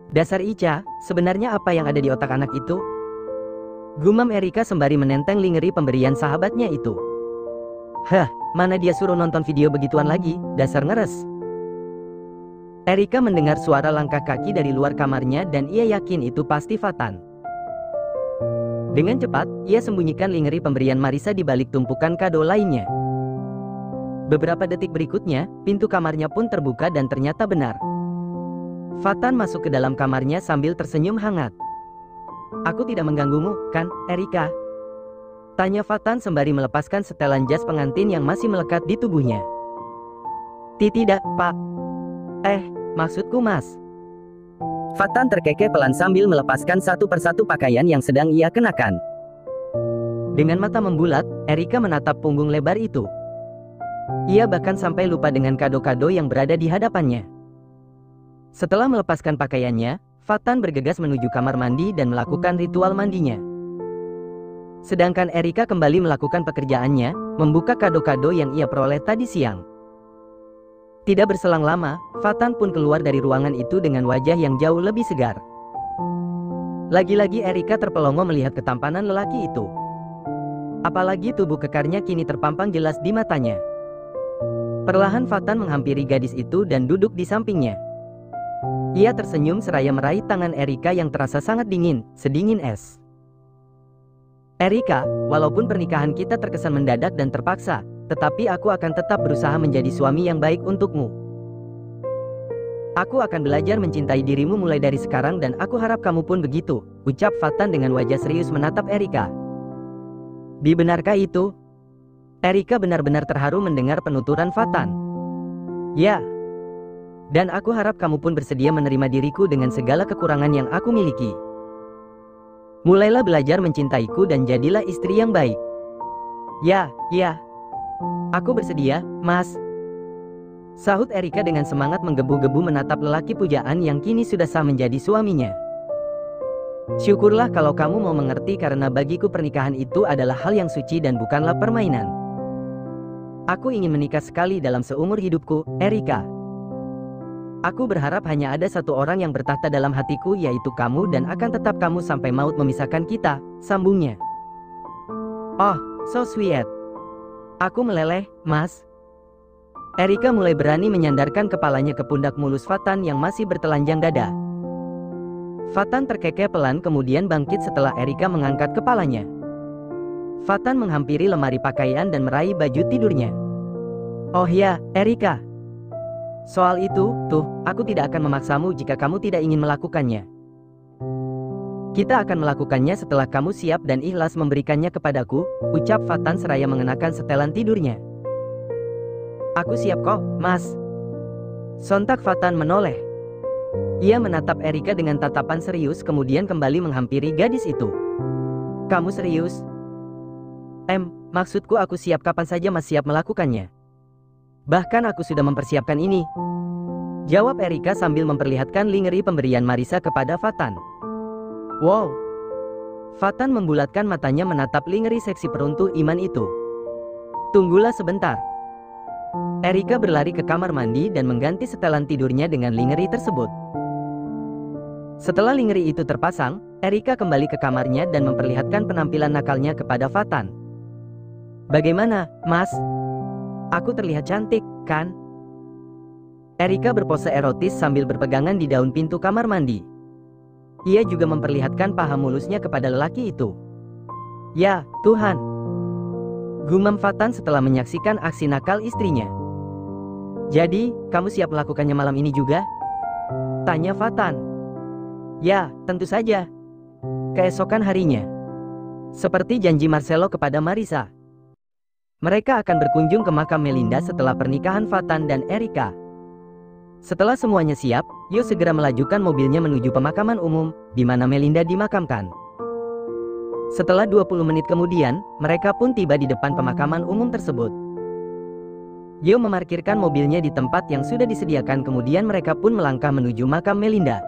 Dasar Ica, sebenarnya apa yang ada di otak anak itu? Gumam Erika sembari menenteng lingerie pemberian sahabatnya itu. Hah, mana dia suruh nonton video begituan lagi, dasar ngeres. Erika mendengar suara langkah kaki dari luar kamarnya dan ia yakin itu pasti Fatan. Dengan cepat, ia sembunyikan lingerie pemberian Marisa di balik tumpukan kado lainnya. Beberapa detik berikutnya, pintu kamarnya pun terbuka dan ternyata benar. Fatan masuk ke dalam kamarnya sambil tersenyum hangat. "Aku tidak mengganggumu, kan, Erika?" tanya Fatan sembari melepaskan setelan jas pengantin yang masih melekat di tubuhnya. "Tidak, Pak." Maksudku Mas." Fatan terkekeh pelan sambil melepaskan satu persatu pakaian yang sedang ia kenakan. Dengan mata membulat, Erika menatap punggung lebar itu. Ia bahkan sampai lupa dengan kado-kado yang berada di hadapannya. Setelah melepaskan pakaiannya, Fatan bergegas menuju kamar mandi dan melakukan ritual mandinya. Sedangkan Erika kembali melakukan pekerjaannya, membuka kado-kado yang ia peroleh tadi siang. Tidak berselang lama, Fatan pun keluar dari ruangan itu dengan wajah yang jauh lebih segar. Lagi-lagi Erika terpelongo melihat ketampanan lelaki itu. Apalagi tubuh kekarnya kini terpampang jelas di matanya. Perlahan Fatan menghampiri gadis itu dan duduk di sampingnya. Ia tersenyum seraya meraih tangan Erika yang terasa sangat dingin, sedingin es. "Erika, walaupun pernikahan kita terkesan mendadak dan terpaksa, tetapi aku akan tetap berusaha menjadi suami yang baik untukmu. Aku akan belajar mencintai dirimu mulai dari sekarang dan aku harap kamu pun begitu," ucap Fatan dengan wajah serius menatap Erika. "Benarkah itu?" Erika benar-benar terharu mendengar penuturan Fatan. "Ya. Dan aku harap kamu pun bersedia menerima diriku dengan segala kekurangan yang aku miliki. Mulailah belajar mencintaiku dan jadilah istri yang baik." Ya. Aku bersedia, Mas," sahut Erika dengan semangat menggebu-gebu menatap lelaki pujaan yang kini sudah sah menjadi suaminya. "Syukurlah kalau kamu mau mengerti karena bagiku pernikahan itu adalah hal yang suci dan bukanlah permainan. Aku ingin menikah sekali dalam seumur hidupku, Erika. Aku berharap hanya ada satu orang yang bertahta dalam hatiku yaitu kamu dan akan tetap kamu sampai maut memisahkan kita," sambungnya. "Oh, so sweet. Aku meleleh, Mas." Erika mulai berani menyandarkan kepalanya ke pundak mulus Fatan yang masih bertelanjang dada. Fatan terkekeh pelan kemudian bangkit setelah Erika mengangkat kepalanya. Fatan menghampiri lemari pakaian dan meraih baju tidurnya. "Oh ya, Erika. Soal itu, aku tidak akan memaksamu jika kamu tidak ingin melakukannya. Kita akan melakukannya setelah kamu siap dan ikhlas memberikannya kepadaku," ucap Fatan seraya mengenakan setelan tidurnya. "Aku siap kok, Mas." Sontak Fatan menoleh. Ia menatap Erika dengan tatapan serius kemudian kembali menghampiri gadis itu. "Kamu serius?" Maksudku aku siap kapan saja Mas siap melakukannya. Bahkan aku sudah mempersiapkan ini," jawab Erika sambil memperlihatkan lingerie pemberian Marisa kepada Fatan. "Wow." Fatan membulatkan matanya menatap lingerie seksi peruntu iman itu. "Tunggulah sebentar." Erika berlari ke kamar mandi dan mengganti setelan tidurnya dengan lingerie tersebut. Setelah lingerie itu terpasang, Erika kembali ke kamarnya dan memperlihatkan penampilan nakalnya kepada Fatan. "Bagaimana, Mas? Aku terlihat cantik, kan?" Erika berpose erotis sambil berpegangan di daun pintu kamar mandi. Ia juga memperlihatkan paha mulusnya kepada lelaki itu. "Ya, Tuhan," gumam Fatan setelah menyaksikan aksi nakal istrinya. "Jadi, kamu siap melakukannya malam ini juga?" tanya Fatan. "Ya, tentu saja. Keesokan harinya, seperti janji Marcelo kepada Marisa, mereka akan berkunjung ke makam Melinda setelah pernikahan Fatan dan Erika. Setelah semuanya siap, Yo segera melajukan mobilnya menuju pemakaman umum, di mana Melinda dimakamkan. Setelah 20 menit kemudian, mereka pun tiba di depan pemakaman umum tersebut. Yo memarkirkan mobilnya di tempat yang sudah disediakan kemudian mereka pun melangkah menuju makam Melinda.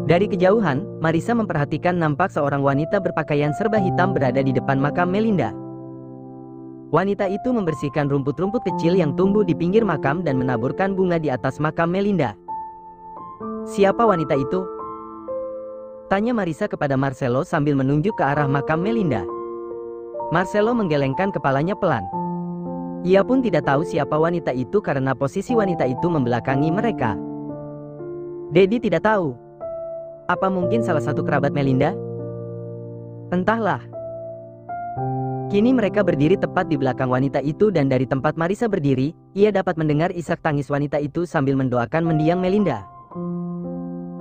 Dari kejauhan, Marisa memperhatikan nampak seorang wanita berpakaian serba hitam berada di depan makam Melinda. Wanita itu membersihkan rumput-rumput kecil yang tumbuh di pinggir makam dan menaburkan bunga di atas makam Melinda. Siapa wanita itu? Tanya Marissa kepada Marcelo sambil menunjuk ke arah makam Melinda. Marcelo menggelengkan kepalanya pelan. Ia pun tidak tahu siapa wanita itu karena posisi wanita itu membelakangi mereka. Dedi tidak tahu. Apa mungkin salah satu kerabat Melinda? Entahlah. Kini mereka berdiri tepat di belakang wanita itu dan dari tempat Marissa berdiri, ia dapat mendengar isak tangis wanita itu sambil mendoakan mendiang Melinda.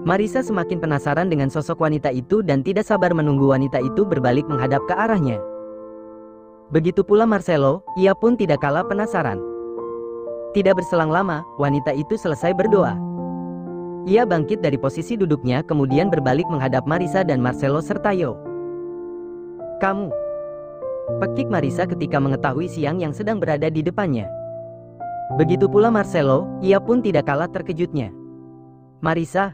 Marissa semakin penasaran dengan sosok wanita itu dan tidak sabar menunggu wanita itu berbalik menghadap ke arahnya. Begitu pula Marcelo, ia pun tidak kalah penasaran. Tidak berselang lama, wanita itu selesai berdoa. Ia bangkit dari posisi duduknya kemudian berbalik menghadap Marissa dan Marcelo serta Yo. "Kamu," pekik Marissa ketika mengetahui Siang yang sedang berada di depannya. Begitu pula Marcelo, ia pun tidak kalah terkejutnya. "Marissa?"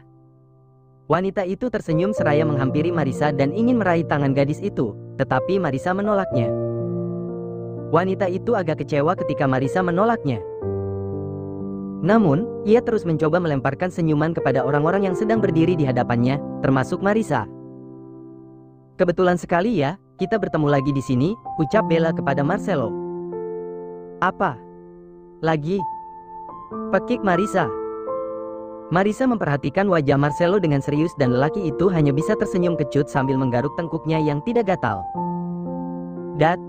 Wanita itu tersenyum seraya menghampiri Marissa dan ingin meraih tangan gadis itu, tetapi Marissa menolaknya. Wanita itu agak kecewa ketika Marissa menolaknya. Namun, ia terus mencoba melemparkan senyuman kepada orang-orang yang sedang berdiri di hadapannya, termasuk Marissa. "Kebetulan sekali ya, kita bertemu lagi di sini," ucap Bella kepada Marcelo. "Apa lagi?" pekik Marissa. Marissa memperhatikan wajah Marcelo dengan serius dan lelaki itu hanya bisa tersenyum kecut sambil menggaruk tengkuknya yang tidak gatal. "Dad."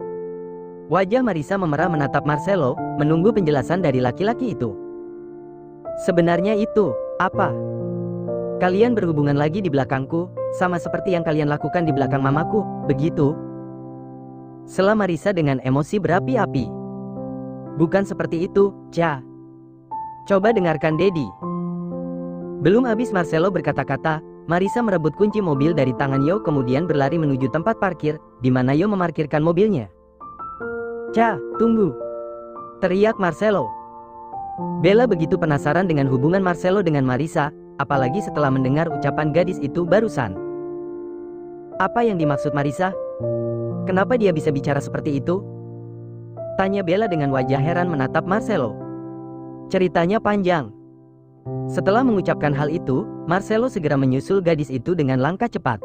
Wajah Marissa memerah menatap Marcelo, menunggu penjelasan dari laki-laki itu. "Sebenarnya itu, apa? Kalian berhubungan lagi di belakangku, sama seperti yang kalian lakukan di belakang mamaku, begitu?" Sela Marissa dengan emosi berapi-api. "Bukan seperti itu, Cha. Coba dengarkan Dedi." Belum habis Marcelo berkata-kata, Marissa merebut kunci mobil dari tangan Yo kemudian berlari menuju tempat parkir, di mana Yo memarkirkan mobilnya. "Cha, tunggu!" teriak Marcelo. Bella begitu penasaran dengan hubungan Marcelo dengan Marissa, apalagi setelah mendengar ucapan gadis itu barusan. "Apa yang dimaksud Marissa? Kenapa dia bisa bicara seperti itu?" tanya Bella dengan wajah heran menatap Marcelo. "Ceritanya panjang." Setelah mengucapkan hal itu, Marcelo segera menyusul gadis itu dengan langkah cepat.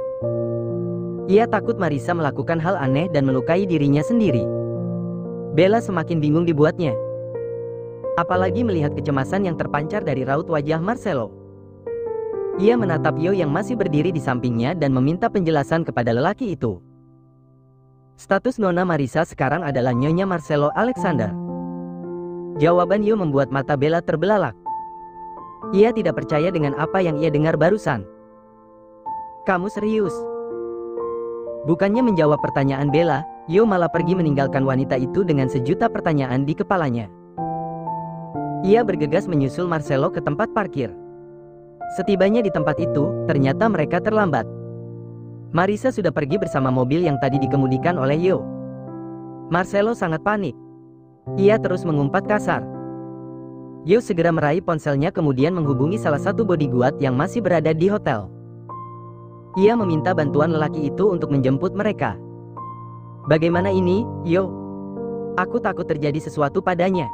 Ia takut Marissa melakukan hal aneh dan melukai dirinya sendiri. Bella semakin bingung dibuatnya. Apalagi melihat kecemasan yang terpancar dari raut wajah Marcelo. Ia menatap Yo yang masih berdiri di sampingnya dan meminta penjelasan kepada lelaki itu. Status Nona Marissa sekarang adalah Nyonya Marcelo Alexander. Jawaban Yo membuat mata Bella terbelalak. Ia tidak percaya dengan apa yang ia dengar barusan. "Kamu serius?" Bukannya menjawab pertanyaan Bella, Yo malah pergi meninggalkan wanita itu dengan sejuta pertanyaan di kepalanya. Ia bergegas menyusul Marcelo ke tempat parkir. Setibanya di tempat itu, ternyata mereka terlambat. Marissa sudah pergi bersama mobil yang tadi dikemudikan oleh Yo. Marcelo sangat panik. Ia terus mengumpat kasar. Yo segera meraih ponselnya kemudian menghubungi salah satu bodyguard yang masih berada di hotel. Ia meminta bantuan lelaki itu untuk menjemput mereka. "Bagaimana ini, Yo? Aku takut terjadi sesuatu padanya."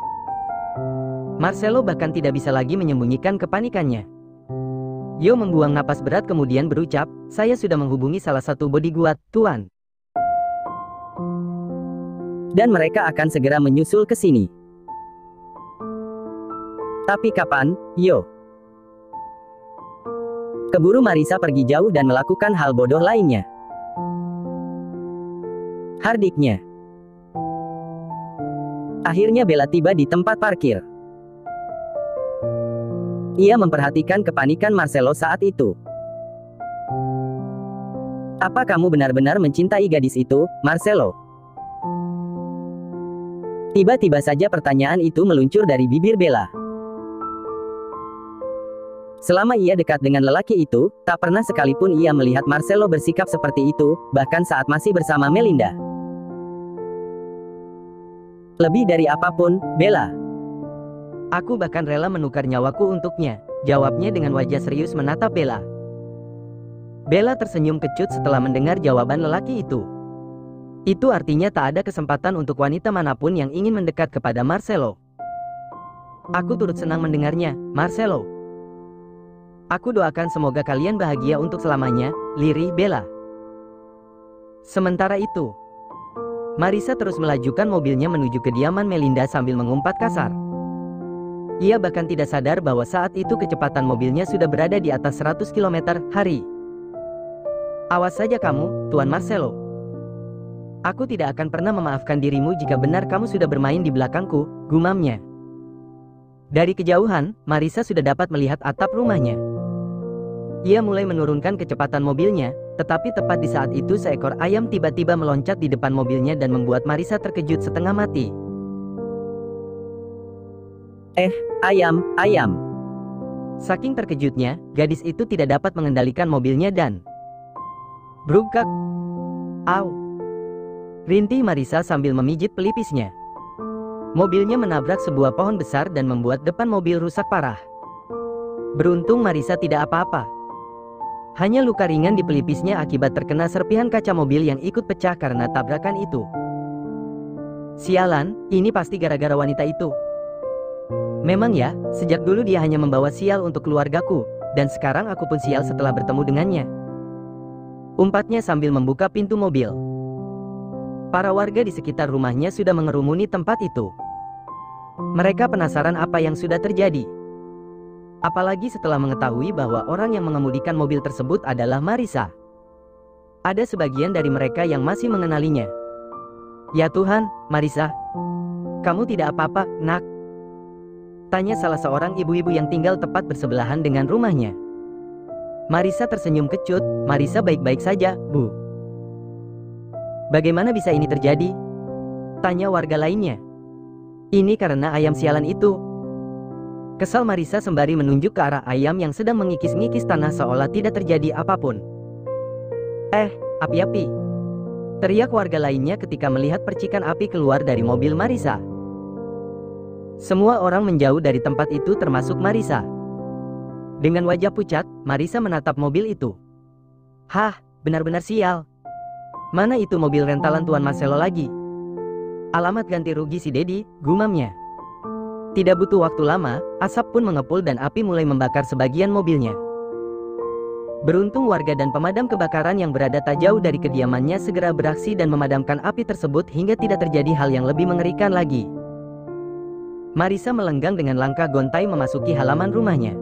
Marcelo bahkan tidak bisa lagi menyembunyikan kepanikannya. Yo membuang napas berat kemudian berucap, "Saya sudah menghubungi salah satu bodyguard, Tuan. Dan mereka akan segera menyusul ke sini." "Tapi kapan, Yo?" Keburu Marissa pergi jauh dan melakukan hal bodoh lainnya. Hardiknya. Akhirnya Bella tiba di tempat parkir. Ia memperhatikan kepanikan Marcelo saat itu. "Apa kamu benar-benar mencintai gadis itu, Marcelo?" Tiba-tiba saja pertanyaan itu meluncur dari bibir Bella. Selama ia dekat dengan lelaki itu, tak pernah sekalipun ia melihat Marcelo bersikap seperti itu, bahkan saat masih bersama Melinda. "Lebih dari apapun, Bella. Aku bahkan rela menukar nyawaku untuknya," jawabnya dengan wajah serius menatap Bella. Bella tersenyum kecut setelah mendengar jawaban lelaki itu. Itu artinya tak ada kesempatan untuk wanita manapun yang ingin mendekat kepada Marcelo. Aku turut senang mendengarnya, Marcelo. Aku doakan semoga kalian bahagia untuk selamanya, lirih Bella. Sementara itu, Marisa terus melajukan mobilnya menuju kediaman Melinda sambil mengumpat kasar. Ia bahkan tidak sadar bahwa saat itu kecepatan mobilnya sudah berada di atas 100 km/h. Awas saja kamu, Tuan Marcelo. Aku tidak akan pernah memaafkan dirimu jika benar kamu sudah bermain di belakangku, gumamnya. Dari kejauhan, Marisa sudah dapat melihat atap rumahnya. Ia mulai menurunkan kecepatan mobilnya, tetapi tepat di saat itu seekor ayam tiba-tiba meloncat di depan mobilnya dan membuat Marisa terkejut setengah mati. Ayam, ayam. Saking terkejutnya, gadis itu tidak dapat mengendalikan mobilnya dan brugak. Au! Rintih Marisa sambil memijit pelipisnya. Mobilnya menabrak sebuah pohon besar dan membuat depan mobil rusak parah. Beruntung Marisa tidak apa-apa. Hanya luka ringan di pelipisnya akibat terkena serpihan kaca mobil yang ikut pecah karena tabrakan itu. Sialan, ini pasti gara-gara wanita itu. Memang ya, sejak dulu dia hanya membawa sial untuk keluargaku, dan sekarang aku pun sial setelah bertemu dengannya. Umpatnya sambil membuka pintu mobil. Para warga di sekitar rumahnya sudah mengerumuni tempat itu. Mereka penasaran apa yang sudah terjadi. Apalagi setelah mengetahui bahwa orang yang mengemudikan mobil tersebut adalah Marisa. Ada sebagian dari mereka yang masih mengenalinya. Ya Tuhan, Marisa. Kamu tidak apa-apa, nak? Tanya salah seorang ibu-ibu yang tinggal tepat bersebelahan dengan rumahnya. Marisa tersenyum kecut, Marisa baik-baik saja, Bu. Bagaimana bisa ini terjadi? Tanya warga lainnya. Ini karena ayam sialan itu. Kesal Marisa sembari menunjuk ke arah ayam yang sedang mengikis-ngikis tanah seolah tidak terjadi apapun. Api-api! Teriak warga lainnya ketika melihat percikan api keluar dari mobil Marisa. Semua orang menjauh dari tempat itu termasuk Marisa. Dengan wajah pucat, Marisa menatap mobil itu. Hah, benar-benar sial. Mana itu mobil rentalan Tuan Marcelo lagi? Alamat ganti rugi si Dedi, gumamnya. Tidak butuh waktu lama, asap pun mengepul dan api mulai membakar sebagian mobilnya. Beruntung warga dan pemadam kebakaran yang berada tak jauh dari kediamannya segera beraksi dan memadamkan api tersebut hingga tidak terjadi hal yang lebih mengerikan lagi. Marisa melenggang dengan langkah gontai memasuki halaman rumahnya.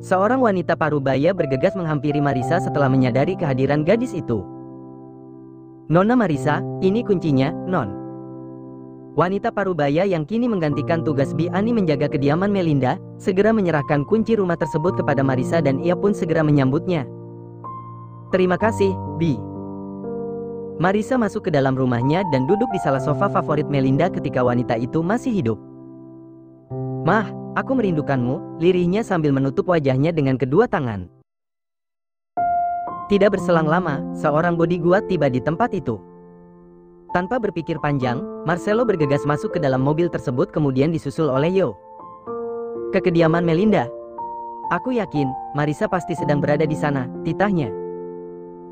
Seorang wanita parubaya bergegas menghampiri Marisa setelah menyadari kehadiran gadis itu. Nona Marisa, ini kuncinya, Non. Wanita parubaya yang kini menggantikan tugas Bi Ani menjaga kediaman Melinda, segera menyerahkan kunci rumah tersebut kepada Marisa dan ia pun segera menyambutnya. Terima kasih, Bi. Marisa masuk ke dalam rumahnya dan duduk di salah sofa favorit Melinda ketika wanita itu masih hidup. Mah, aku merindukanmu, lirihnya sambil menutup wajahnya dengan kedua tangan. Tidak berselang lama, seorang bodyguard tiba di tempat itu. Tanpa berpikir panjang, Marcelo bergegas masuk ke dalam mobil tersebut kemudian disusul oleh Yo. Ke kediaman Melinda. Aku yakin, Marisa pasti sedang berada di sana, titahnya.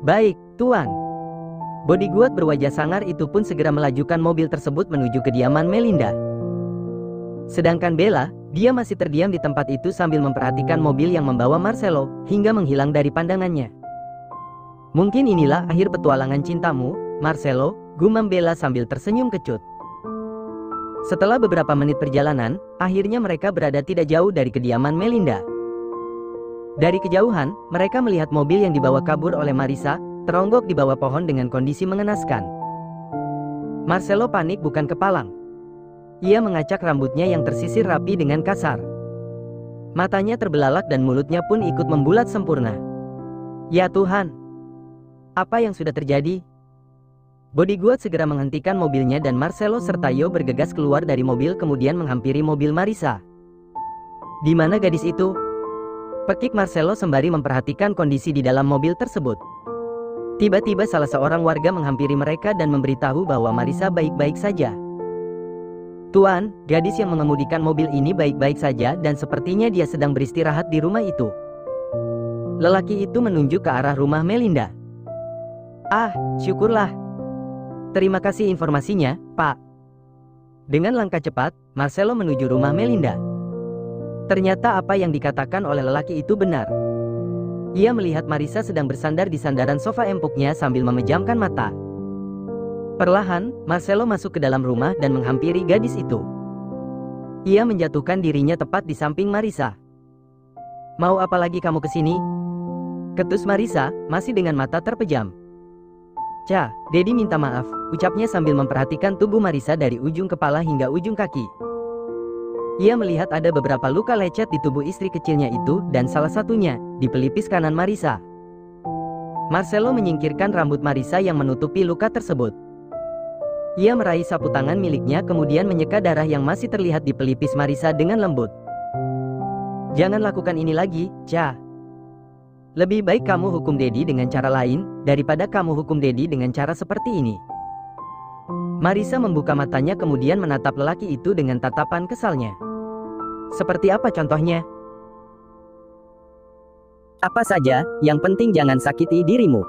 Baik, Tuan. Bodyguard berwajah sangar itu pun segera melajukan mobil tersebut menuju kediaman Melinda. Sedangkan Bella, dia masih terdiam di tempat itu sambil memperhatikan mobil yang membawa Marcelo, hingga menghilang dari pandangannya. Mungkin inilah akhir petualangan cintamu, Marcelo, gumam Bella sambil tersenyum kecut. Setelah beberapa menit perjalanan, akhirnya mereka berada tidak jauh dari kediaman Melinda. Dari kejauhan, mereka melihat mobil yang dibawa kabur oleh Marisa, teronggok di bawah pohon dengan kondisi mengenaskan. Marcelo panik bukan kepalang. Ia mengacak rambutnya yang tersisir rapi dengan kasar. Matanya terbelalak dan mulutnya pun ikut membulat sempurna. Ya Tuhan! Apa yang sudah terjadi? Bodyguard segera menghentikan mobilnya dan Marcelo serta Yo bergegas keluar dari mobil kemudian menghampiri mobil Marisa. Di mana gadis itu? Pekik Marcelo sembari memperhatikan kondisi di dalam mobil tersebut. Tiba-tiba salah seorang warga menghampiri mereka dan memberitahu bahwa Marisa baik-baik saja. Tuan, gadis yang mengemudikan mobil ini baik-baik saja dan sepertinya dia sedang beristirahat di rumah itu. Lelaki itu menunjuk ke arah rumah Melinda. Ah, syukurlah. Terima kasih informasinya, Pak. Dengan langkah cepat, Marcelo menuju rumah Melinda. Ternyata apa yang dikatakan oleh lelaki itu benar. Ia melihat Marisa sedang bersandar di sandaran sofa empuknya sambil memejamkan mata. Perlahan, Marcelo masuk ke dalam rumah dan menghampiri gadis itu. Ia menjatuhkan dirinya tepat di samping Marisa. "Mau apa lagi kamu kesini?" ketus Marisa, masih dengan mata terpejam. "Ca, Dedi minta maaf," ucapnya sambil memperhatikan tubuh Marisa dari ujung kepala hingga ujung kaki. Ia melihat ada beberapa luka lecet di tubuh istri kecilnya itu dan salah satunya di pelipis kanan Marisa. Marcelo menyingkirkan rambut Marisa yang menutupi luka tersebut. Ia meraih sapu tangan miliknya kemudian menyeka darah yang masih terlihat di pelipis Marisa dengan lembut. "Jangan lakukan ini lagi, Ca. Lebih baik kamu hukum Dedi dengan cara lain daripada kamu hukum Dedi dengan cara seperti ini." Marisa membuka matanya kemudian menatap lelaki itu dengan tatapan kesalnya. "Seperti apa contohnya?" "Apa saja, yang penting jangan sakiti dirimu.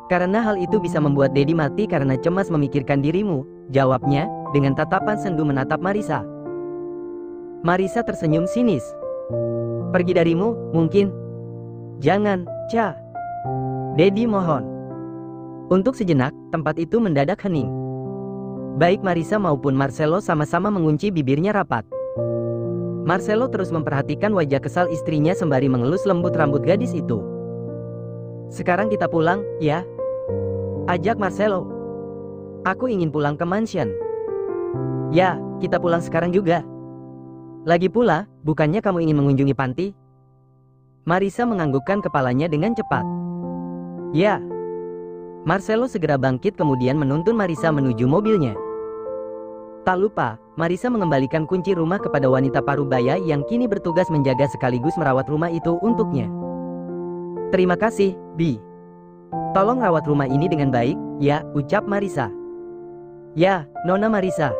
Karena hal itu bisa membuat Dedi mati karena cemas memikirkan dirimu," jawabnya, dengan tatapan sendu menatap Marisa. Marisa tersenyum sinis. "Pergi darimu, mungkin?" "Jangan, Ca. Dedi mohon." Untuk sejenak, tempat itu mendadak hening. Baik Marisa maupun Marcelo sama-sama mengunci bibirnya rapat. Marcelo terus memperhatikan wajah kesal istrinya sembari mengelus lembut rambut gadis itu. "Sekarang kita pulang, ya?" ajak Marcelo. "Aku ingin pulang ke mansion." "Ya, kita pulang sekarang juga. Lagi pula, bukannya kamu ingin mengunjungi panti?" Marisa menganggukkan kepalanya dengan cepat. "Ya." Marcelo segera bangkit kemudian menuntun Marisa menuju mobilnya. Tak lupa, Marisa mengembalikan kunci rumah kepada wanita parubaya yang kini bertugas menjaga sekaligus merawat rumah itu untuknya. "Terima kasih, Bi. Tolong rawat rumah ini dengan baik, ya," ucap Marisa. "Ya, Nona Marisa."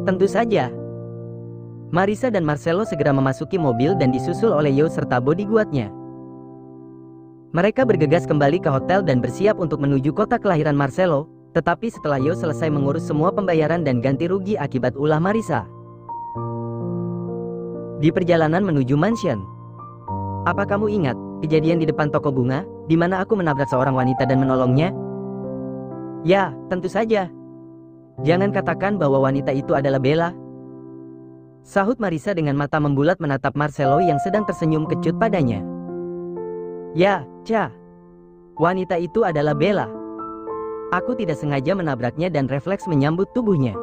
"Tentu saja." Marisa dan Marcelo segera memasuki mobil dan disusul oleh Yo serta bodyguardnya. Mereka bergegas kembali ke hotel dan bersiap untuk menuju kota kelahiran Marcelo, tetapi setelah Yo selesai mengurus semua pembayaran dan ganti rugi akibat ulah Marisa. Di perjalanan menuju mansion. "Apa kamu ingat kejadian di depan toko bunga, di mana aku menabrak seorang wanita dan menolongnya?" "Ya, tentu saja. Jangan katakan bahwa wanita itu adalah Bella," sahut Marisa dengan mata membulat menatap Marcelo yang sedang tersenyum kecut padanya. "Ya, Ca. Wanita itu adalah Bella. Aku tidak sengaja menabraknya dan refleks menyambut tubuhnya.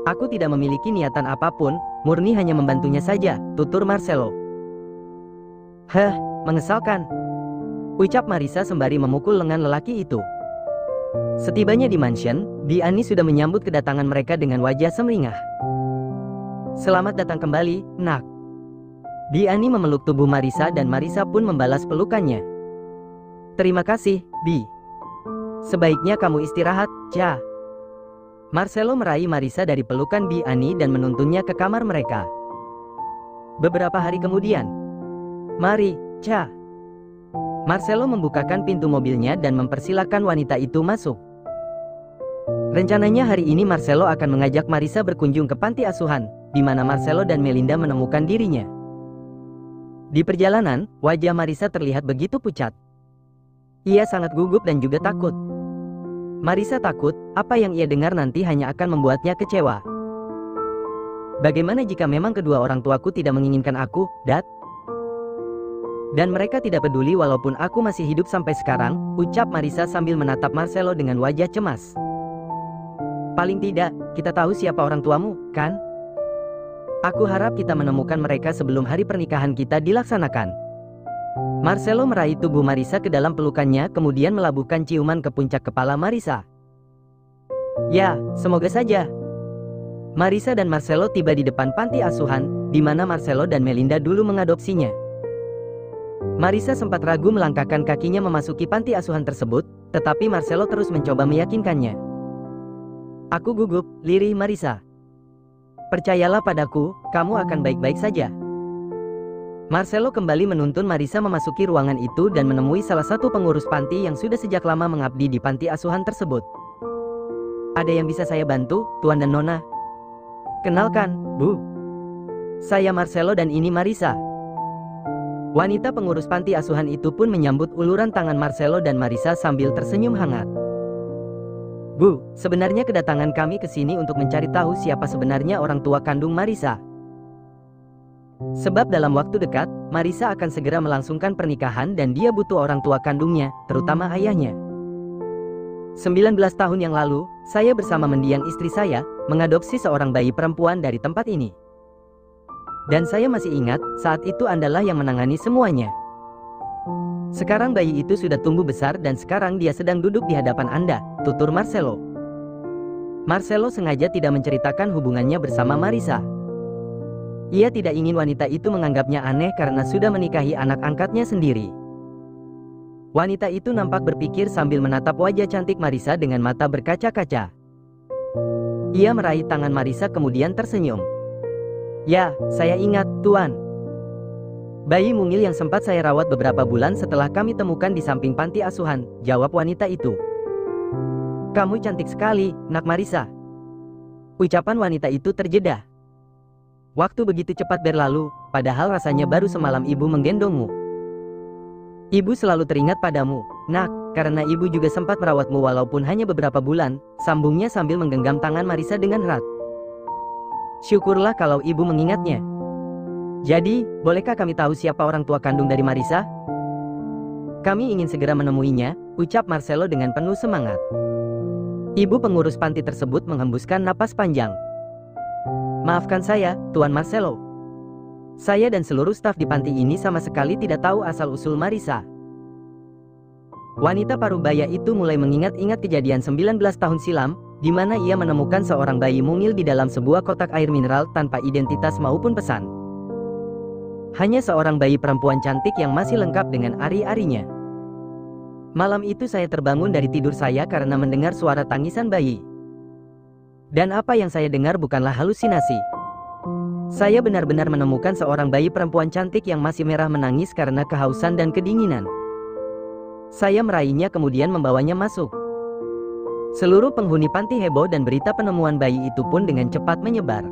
Aku tidak memiliki niatan apapun, murni hanya membantunya saja," tutur Marcelo. "Heh, mengesalkan," ucap Marisa sembari memukul lengan lelaki itu. Setibanya di mansion, Bi Ani sudah menyambut kedatangan mereka dengan wajah sumringah. "Selamat datang kembali, Nak." Bi Ani memeluk tubuh Marisa dan Marisa pun membalas pelukannya. "Terima kasih, Bi. Sebaiknya kamu istirahat, Ca." Marcelo meraih Marisa dari pelukan Bi Ani dan menuntunnya ke kamar mereka. Beberapa hari kemudian, "Mari, Ca." Marcelo membukakan pintu mobilnya dan mempersilahkan wanita itu masuk. Rencananya hari ini Marcelo akan mengajak Marisa berkunjung ke panti asuhan, di mana Marcelo dan Melinda menemukan dirinya. Di perjalanan, wajah Marisa terlihat begitu pucat. Ia sangat gugup dan juga takut. Marisa takut, apa yang ia dengar nanti hanya akan membuatnya kecewa. "Bagaimana jika memang kedua orang tuaku tidak menginginkan aku, Dad? Dan mereka tidak peduli walaupun aku masih hidup sampai sekarang," ucap Marisa sambil menatap Marcelo dengan wajah cemas. "Paling tidak, kita tahu siapa orang tuamu, kan? Aku harap kita menemukan mereka sebelum hari pernikahan kita dilaksanakan." Marcelo meraih tubuh Marisa ke dalam pelukannya kemudian melabuhkan ciuman ke puncak kepala Marisa. "Ya, semoga saja." Marisa dan Marcelo tiba di depan panti asuhan, di mana Marcelo dan Melinda dulu mengadopsinya. Marisa sempat ragu melangkahkan kakinya memasuki panti asuhan tersebut, tetapi Marcelo terus mencoba meyakinkannya. "Aku gugup," lirih Marisa. "Percayalah padaku, kamu akan baik-baik saja." Marcelo kembali menuntun Marisa memasuki ruangan itu dan menemui salah satu pengurus panti yang sudah sejak lama mengabdi di panti asuhan tersebut. Ada yang bisa saya bantu, Tuan dan Nona? Kenalkan, Bu. Saya Marcelo dan ini Marisa. Wanita pengurus panti asuhan itu pun menyambut uluran tangan Marcelo dan Marisa sambil tersenyum hangat. Bu, sebenarnya kedatangan kami ke sini untuk mencari tahu siapa sebenarnya orang tua kandung Marisa. Sebab dalam waktu dekat, Marisa akan segera melangsungkan pernikahan dan dia butuh orang tua kandungnya, terutama ayahnya. 19 tahun yang lalu, saya bersama mendiang istri saya, mengadopsi seorang bayi perempuan dari tempat ini. Dan saya masih ingat, saat itu Andalah yang menangani semuanya. Sekarang bayi itu sudah tumbuh besar dan sekarang dia sedang duduk di hadapan Anda, tutur Marcelo. Marcelo sengaja tidak menceritakan hubungannya bersama Marisa. Ia tidak ingin wanita itu menganggapnya aneh karena sudah menikahi anak angkatnya sendiri. Wanita itu nampak berpikir sambil menatap wajah cantik Marisa dengan mata berkaca-kaca. Ia meraih tangan Marisa kemudian tersenyum. Ya, saya ingat, Tuan. Bayi mungil yang sempat saya rawat beberapa bulan setelah kami temukan di samping panti asuhan, jawab wanita itu. Kamu cantik sekali, Nak Marisa. Ucapan wanita itu terjeda. Waktu begitu cepat berlalu, padahal rasanya baru semalam ibu menggendongmu. Ibu selalu teringat padamu, Nak, karena ibu juga sempat merawatmu walaupun hanya beberapa bulan, sambungnya sambil menggenggam tangan Marisa dengan erat. Syukurlah kalau ibu mengingatnya. Jadi, bolehkah kami tahu siapa orang tua kandung dari Marisa? Kami ingin segera menemuinya, ucap Marcelo dengan penuh semangat. Ibu pengurus panti tersebut menghembuskan napas panjang. Maafkan saya, Tuan Marcelo. Saya dan seluruh staf di panti ini sama sekali tidak tahu asal-usul Marisa. Wanita parubaya itu mulai mengingat-ingat kejadian 19 tahun silam, di mana ia menemukan seorang bayi mungil di dalam sebuah kotak air mineral tanpa identitas maupun pesan. Hanya seorang bayi perempuan cantik yang masih lengkap dengan ari-arinya. Malam itu saya terbangun dari tidur saya karena mendengar suara tangisan bayi. Dan apa yang saya dengar bukanlah halusinasi. Saya benar-benar menemukan seorang bayi perempuan cantik yang masih merah menangis karena kehausan dan kedinginan. Saya meraihnya kemudian membawanya masuk. Seluruh penghuni panti heboh dan berita penemuan bayi itu pun dengan cepat menyebar.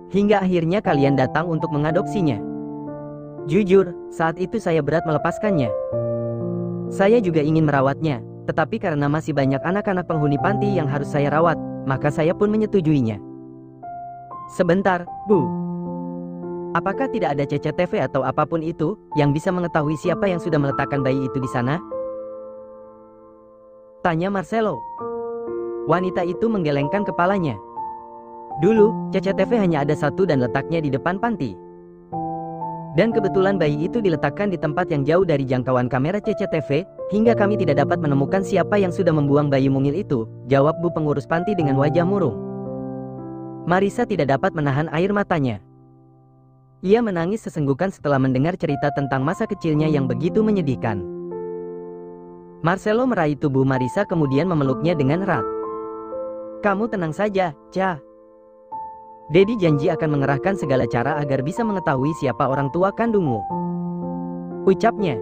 Hingga akhirnya kalian datang untuk mengadopsinya. Jujur, saat itu saya berat melepaskannya. Saya juga ingin merawatnya, tetapi karena masih banyak anak-anak penghuni panti yang harus saya rawat, maka saya pun menyetujuinya. Sebentar, Bu. Apakah tidak ada CCTV atau apapun itu yang bisa mengetahui siapa yang sudah meletakkan bayi itu di sana? Tanya Marcelo. Wanita itu menggelengkan kepalanya. Dulu, CCTV hanya ada satu dan letaknya di depan panti. Dan kebetulan bayi itu diletakkan di tempat yang jauh dari jangkauan kamera CCTV, hingga kami tidak dapat menemukan siapa yang sudah membuang bayi mungil itu, jawab Bu pengurus panti dengan wajah murung. Marisa tidak dapat menahan air matanya. Ia menangis sesenggukan setelah mendengar cerita tentang masa kecilnya yang begitu menyedihkan. Marcelo meraih tubuh Marisa kemudian memeluknya dengan erat. Kamu tenang saja, Cha. Dedi janji akan mengerahkan segala cara agar bisa mengetahui siapa orang tua kandungmu, ucapnya.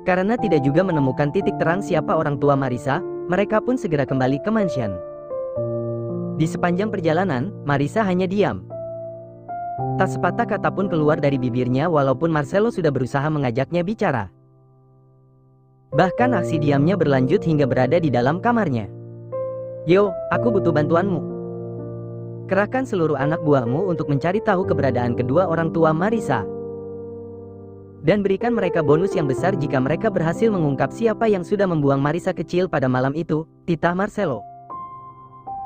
Karena tidak juga menemukan titik terang siapa orang tua Marisa, mereka pun segera kembali ke mansion. Di sepanjang perjalanan, Marisa hanya diam. Tak sepatah kata pun keluar dari bibirnya walaupun Marcelo sudah berusaha mengajaknya bicara. Bahkan aksi diamnya berlanjut hingga berada di dalam kamarnya. Yo, aku butuh bantuanmu. Kerahkan seluruh anak buahmu untuk mencari tahu keberadaan kedua orang tua Marisa. Dan berikan mereka bonus yang besar jika mereka berhasil mengungkap siapa yang sudah membuang Marisa kecil pada malam itu, titah Marcelo.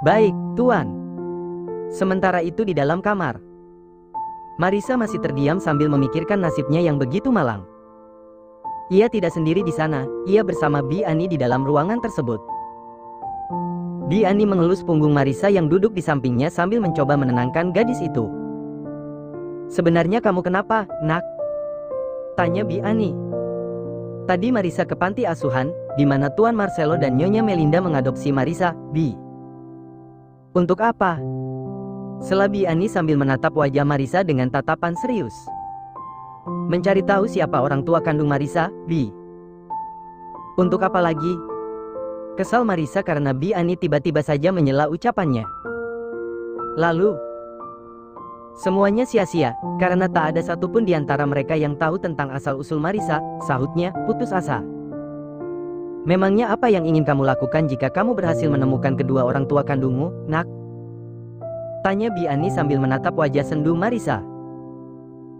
Baik, Tuan. Sementara itu di dalam kamar, Marisa masih terdiam sambil memikirkan nasibnya yang begitu malang. Ia tidak sendiri di sana, ia bersama Bi Ani di dalam ruangan tersebut. Bi Ani mengelus punggung Marisa yang duduk di sampingnya sambil mencoba menenangkan gadis itu. Sebenarnya kamu kenapa, Nak? Tanya Bi Ani. Tadi Marisa ke panti asuhan, di mana Tuan Marcelo dan Nyonya Melinda mengadopsi Marisa, Bi. Untuk apa? Sela Bi Ani sambil menatap wajah Marisa dengan tatapan serius. Mencari tahu siapa orang tua kandung Marisa, Bi. Untuk apa lagi? Kesal Marisa karena Bi Ani tiba-tiba saja menyela ucapannya. Lalu, semuanya sia-sia, karena tak ada satupun di antara mereka yang tahu tentang asal-usul Marisa, sahutnya, putus asa. Memangnya apa yang ingin kamu lakukan jika kamu berhasil menemukan kedua orang tua kandungmu, nak? Tanya Bi Ani sambil menatap wajah sendu Marisa.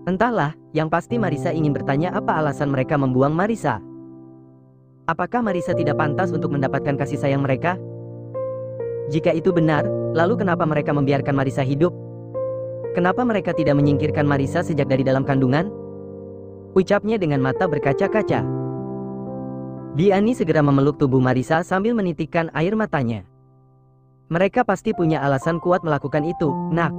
Entahlah, yang pasti Marisa ingin bertanya apa alasan mereka membuang Marisa. Apakah Marisa tidak pantas untuk mendapatkan kasih sayang mereka? Jika itu benar, lalu kenapa mereka membiarkan Marisa hidup? Kenapa mereka tidak menyingkirkan Marisa sejak dari dalam kandungan? Ucapnya dengan mata berkaca-kaca. Bi Ani segera memeluk tubuh Marisa sambil menitikkan air matanya. Mereka pasti punya alasan kuat melakukan itu, nak.